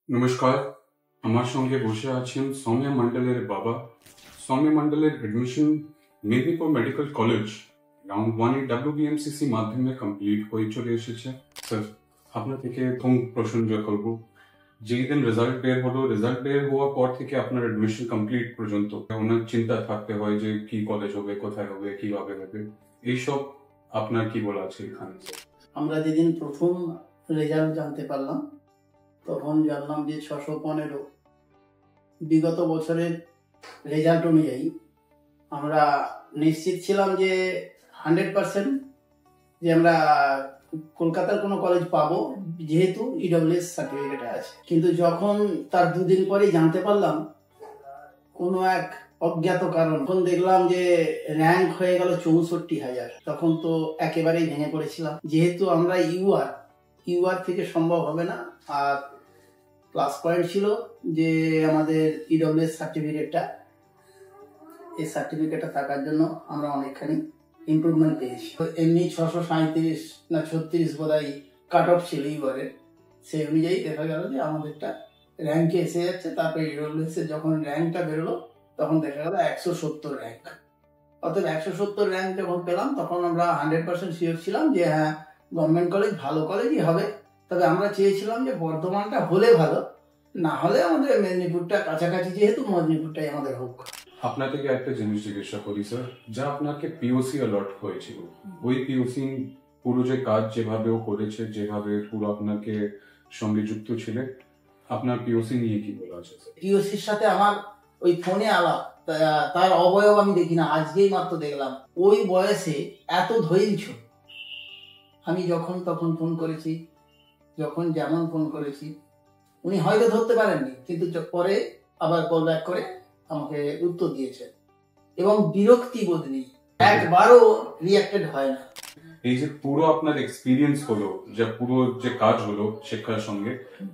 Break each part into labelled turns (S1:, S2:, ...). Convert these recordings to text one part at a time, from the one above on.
S1: নমস্কার, আমার সঙ্গে বসে আছেন সৌম্য মণ্ডলের বাবা। সৌম্য মণ্ডলের admission Medinipur medical college round 1 WBMCC মাধ্যমে কমপ্লিট হয়ে চলে এসেছে। স্যার, আপনার থেকে প্রথম প্রশ্ন করব, যেই দিন রেজাল্ট বের হওয়ার পর থেকে আপনার এডমিশন কমপ্লিট পর্যন্ত ওনার চিন্তা থাকতে হয় যে কি কলেজ হবে, কোথায় হবে, কিভাবে হবে, এইসব আপনার কি বলা আছে এখানে?
S2: আমরা যেদিন প্রথম রেজাল্ট জানতে পারলাম তখন জানলাম যে 615। বিগত বছরের রেজাল্ট অনুযায়ী আমরা নিশ্চিত ছিলাম যে 100% যে আমরা কলকাতার কোনো কলেজ পাবো, যেহেতু ইডব্লিউএস সার্টিফিকেট আছে। কিন্তু যখন তার দুদিন পরেই জানতে পারলাম কোনো এক অজ্ঞাত কারণ, তখন দেখলাম যে র্যাঙ্ক হয়ে গেল 64,000। তখন তো একেবারেই ভেঙে পড়েছিলাম, যেহেতু আমরা ইউআর থেকে সম্ভব হবে না। আর প্লাস পয়েন্ট ছিল যে আমাদের ইডব্লিউএস সার্টিফিকেটটা, এই সার্টিফিকেটটা থাকার জন্য আমরা অনেকখানি ইমপ্রুভমেন্ট পেয়েছি। এমনি 637 না 36 বোধহয় কাট অফ ছিল এবারে, সেই অনুযায়ী দেখা গেল যে আমাদেরটা র্যাঙ্কে এসে যাচ্ছে। তারপরে ইডব্লিউএস এর যখন র্যাঙ্কটা বেরোলো তখন দেখা গেল 170 র্যাঙ্ক। অর্থাৎ 170 র্যাঙ্ক যখন পেলাম তখন আমরা 100% শিওর ছিলাম যে হ্যাঁ, গভর্নমেন্ট কলেজ ভালো কলেজই হবে। তবে আমরা চেয়েছিলাম যে বর্ধমানটা হলে ভালো, না হলে আমাদের মেদিনীপুরটা কাছাকাছি, যেহেতু মেদিনীপুরটাই আমাদের হোক।
S1: আপনার থেকে একটা জিনিস জিজ্ঞাসা করি স্যার, যা আপনাকে পিওসি অলট হয়েছিল, ওই পিওসি পুরো যে কাজ যেভাবে ও করেছে, যেভাবে পুরো আপনাকে সঙ্গে যুক্ত ছিল, আপনার পিওসি নিয়ে কি বলা আছে?
S2: পিওসির সাথে আমার ওই ফোনে আলাপ, তার অবয়ব আমি দেখি না, আজকেই মাত্র দেখলাম। ওই বয়সে এত ধৈর্য, আমি যখন তখন ফোন করেছি, যখন যেমন ফোন করেছি, উনি হয়তো ধরতে পারেননি, কিন্তু পরে আবার কল ব্যাক করে আমাকে উত্তর দিয়েছে এবং বিরক্তি বোধ নেই, একবারও রিঅ্যাক্টেড হয় না।
S1: এই যে পুরো আপনার এক্সপিরিয়েন্স হলো, যে পুরো যে কাজ হলো শিক্ষার সঙ্গে,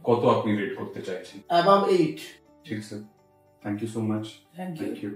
S1: কত আপনি রেট করতে চাইছেন?
S2: অ্যাবাভ 8।
S1: ঠিক sir, thank you so much.
S2: Thank you.